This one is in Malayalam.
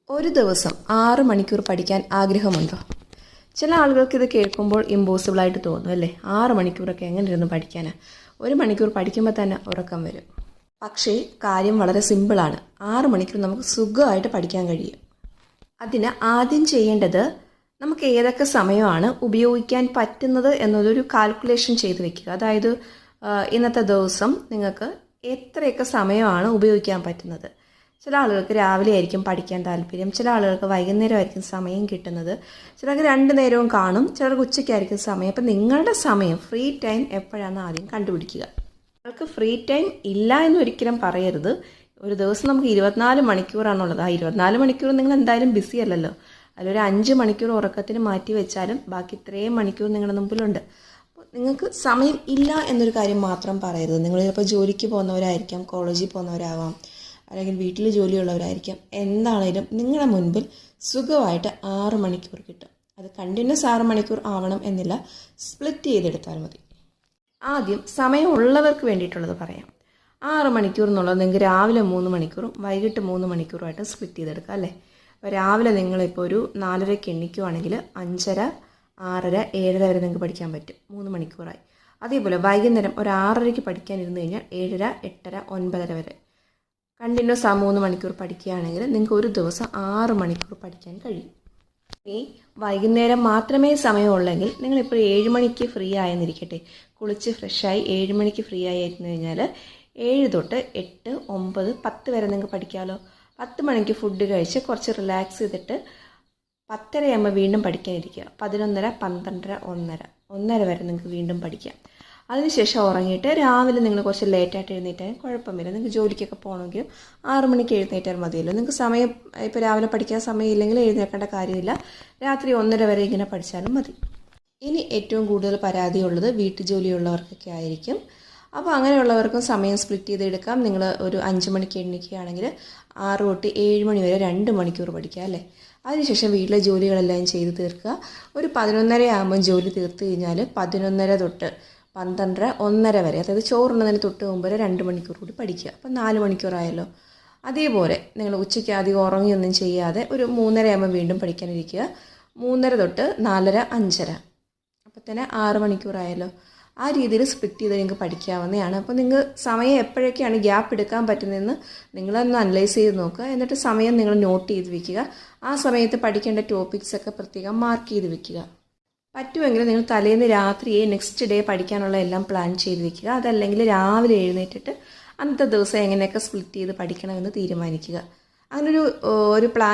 ഒരു ദിവസം 6 മണിക്കൂർ പഠിക്കാൻ ആഗ്രഹമുണ്ടോ? ചില ആളുകൾക്ക് ഇത് കേൾക്കുമ്പോൾ ഇമ്പോസിബിളായിട്ട് തോന്നും അല്ലേ? 6 മണിക്കൂറൊക്കെ എങ്ങനെ ഇരുന്ന് പഠിക്കാനാ? 1 മണിക്കൂർ പഠിക്കുമ്പോൾ തന്നെ ഉറക്കം വരും. പക്ഷേ കാര്യം വളരെ സിമ്പിളാണ്. 6 മണിക്കൂർ നമുക്ക് സുഖമായിട്ട് പഠിക്കാൻ കഴിയും. അതിന് ആദ്യം ചെയ്യേണ്ടത് നമുക്ക് ഏതൊക്കെ സമയമാണ് ഉപയോഗിക്കാൻ പറ്റുന്നത് എന്നതൊരു കാൽക്കുലേഷൻ ചെയ്ത് വെക്കുക. അതായത് ഇന്നത്തെ ദിവസം നിങ്ങൾക്ക് എത്രയൊക്കെ സമയമാണ് ഉപയോഗിക്കാൻ പറ്റുന്നത്. ചില ആളുകൾക്ക് രാവിലെ ആയിരിക്കും പഠിക്കാൻ താല്പര്യം, ചില ആളുകൾക്ക് വൈകുന്നേരമായിരിക്കും സമയം കിട്ടുന്നത്, ചിലർക്ക് 2 നേരവും കാണും, ചിലർക്ക് ഉച്ചയ്ക്കായിരിക്കും സമയം. അപ്പം നിങ്ങളുടെ സമയം ഫ്രീ ടൈം എപ്പോഴാണെന്ന് ആദ്യം കണ്ടുപിടിക്കുക. നിങ്ങൾക്ക് ഫ്രീ ടൈം ഇല്ല എന്നൊരിക്കലും പറയരുത്. ഒരു ദിവസം നമുക്ക് 24 മണിക്കൂറാണുള്ളത്. ആ 24 മണിക്കൂർ നിങ്ങൾ എന്തായാലും ബിസി അല്ലല്ലോ. അതിലൊരു 5 മണിക്കൂർ ഉറക്കത്തിന് മാറ്റി വെച്ചാലും ബാക്കി ഇത്രയും മണിക്കൂർ നിങ്ങളുടെ മുമ്പിലുണ്ട്. അപ്പോൾ നിങ്ങൾക്ക് സമയം ഇല്ല എന്നൊരു കാര്യം മാത്രം പറയരുത്. നിങ്ങൾ ചിലപ്പോൾ ജോലിക്ക് പോകുന്നവരായിരിക്കാം, കോളേജിൽ പോകുന്നവരാവാം, അല്ലെങ്കിൽ വീട്ടിൽ ജോലിയുള്ളവരായിരിക്കാം. എന്താണേലും നിങ്ങളുടെ മുൻപിൽ സുഖമായിട്ട് 6 മണിക്കൂർ കിട്ടും. അത് കണ്ടിന്യൂസ് 6 മണിക്കൂർ ആവണം എന്നില്ല, സ്പ്ലിറ്റ് ചെയ്തെടുത്താൽ മതി. ആദ്യം സമയമുള്ളവർക്ക് വേണ്ടിയിട്ടുള്ളത് പറയാം. 6 മണിക്കൂർ എന്നുള്ളത് നിങ്ങൾക്ക് രാവിലെ 3 മണിക്കൂറും വൈകിട്ട് 3 മണിക്കൂറുമായിട്ട് സ്പ്ലിറ്റ് ചെയ്തെടുക്കുക അല്ലേ? അപ്പോൾ രാവിലെ നിങ്ങളിപ്പോൾ ഒരു 4:30 എണ്ണിക്കുവാണെങ്കിൽ 5:30, 6:30, 7:30 വരെ നിങ്ങൾക്ക് പഠിക്കാൻ പറ്റും. 3 മണിക്കൂറായി. അതേപോലെ വൈകുന്നേരം ഒരു 6:30 പഠിക്കാനിരുന്ന് കഴിഞ്ഞാൽ 7:30, 8:30, 9:30 വരെ കണ്ടിന്യൂസ് 3 മണിക്കൂർ പഠിക്കുകയാണെങ്കിൽ നിങ്ങൾക്ക് ഒരു ദിവസം 6 മണിക്കൂർ പഠിക്കാൻ കഴിയും. ഈ വൈകുന്നേരം മാത്രമേ സമയമുള്ളെങ്കിൽ നിങ്ങളിപ്പോൾ 7 മണിക്ക് ഫ്രീ ആയെന്നിരിക്കട്ടെ, കുളിച്ച് ഫ്രഷായി 7 മണിക്ക് ഫ്രീ ആയിരുന്നു കഴിഞ്ഞാൽ 7 തൊട്ട് 8, 9, 10 വരെ നിങ്ങൾക്ക് പഠിക്കാമല്ലോ. 10 മണിക്ക് ഫുഡ് കഴിച്ച് കുറച്ച് റിലാക്സ് ചെയ്തിട്ട് 10:30 ആകുമ്പോൾ വീണ്ടും പഠിക്കാനിരിക്കുക. 11:30, 12:30, 1:30 വരെ നിങ്ങൾക്ക് വീണ്ടും പഠിക്കാം. അതിനുശേഷം ഉറങ്ങിയിട്ട് രാവിലെ നിങ്ങൾ കുറച്ച് ലേറ്റായിട്ട് എഴുന്നേറ്റാൽ കുഴപ്പമില്ല. നിങ്ങൾക്ക് ജോലിക്കൊക്കെ പോകണമെങ്കിൽ 6 മണിക്ക് എഴുന്നേറ്റാൽ മതിയല്ലോ. നിങ്ങൾക്ക് സമയം ഇപ്പോൾ രാവിലെ പഠിക്കാൻ സമയമില്ലെങ്കിൽ എഴുന്നേൽക്കേണ്ട കാര്യമില്ല. രാത്രി 1:30 വരെ ഇങ്ങനെ പഠിച്ചാലും മതി. ഇനി ഏറ്റവും കൂടുതൽ പരാതിയുള്ളത് വീട്ടു ജോലിയുള്ളവർക്കൊക്കെ ആയിരിക്കും. അപ്പോൾ അങ്ങനെയുള്ളവർക്കും സമയം സ്പ്ലിറ്റ് ചെയ്തെടുക്കാം. നിങ്ങൾ ഒരു 5 മണിക്ക് എണ്ണിക്കുകയാണെങ്കിൽ 6 തൊട്ട് 7 മണി വരെ 2 മണിക്കൂർ പഠിക്കുക അല്ലേ? അതിനുശേഷം വീട്ടിലെ ജോലികളെല്ലാം ചെയ്ത് തീർക്കുക. ഒരു 11:30 ആകുമ്പോൾ ജോലി തീർത്ത് കഴിഞ്ഞാൽ 11:30 തൊട്ട് 12:30, 1:30 വരെ, അതായത് ചോറുണ്ണതിന് തൊട്ട് മുമ്പ് 2 മണിക്കൂർ കൂടി പഠിക്കുക. അപ്പം 4 മണിക്കൂറായല്ലോ. അതേപോലെ നിങ്ങൾ ഉച്ചയ്ക്ക് അധികം ഉറങ്ങിയൊന്നും ചെയ്യാതെ ഒരു 3:30 ആകുമ്പോൾ വീണ്ടും പഠിക്കാനിരിക്കുക. 3:30 തൊട്ട് 4:30, 5:30, അപ്പം തന്നെ 6 മണിക്കൂറായല്ലോ. ആ രീതിയിൽ സ്പ്ലിറ്റ് ചെയ്ത് നിങ്ങൾക്ക് പഠിക്കാവുന്നതാണ്. അപ്പോൾ നിങ്ങൾ സമയം എപ്പോഴൊക്കെയാണ് ഗ്യാപ്പ് എടുക്കാൻ പറ്റുന്നതെന്ന് നിങ്ങളൊന്ന് അനലൈസ് ചെയ്ത് നോക്കുക. എന്നിട്ട് സമയം നിങ്ങൾ നോട്ട് ചെയ്ത് വെക്കുക. ആ സമയത്ത് പഠിക്കേണ്ട ടോപ്പിക്സൊക്കെ പ്രത്യേകം മാർക്ക് ചെയ്ത് വെക്കുക. പറ്റുമെങ്കിൽ നിങ്ങൾ തലേന്ന് രാത്രിയെ നെക്സ്റ്റ് ഡേ പഠിക്കാനുള്ള എല്ലാം പ്ലാൻ ചെയ്ത് വെക്കുക. അതല്ലെങ്കിൽ രാവിലെ എഴുന്നേറ്റിട്ട് അന്നത്തെ ദിവസം എങ്ങനെയൊക്കെ സ്പ്ലിറ്റ് ചെയ്ത് പഠിക്കണമെന്ന് തീരുമാനിക്കുക. അങ്ങനൊരു പ്ലാൻ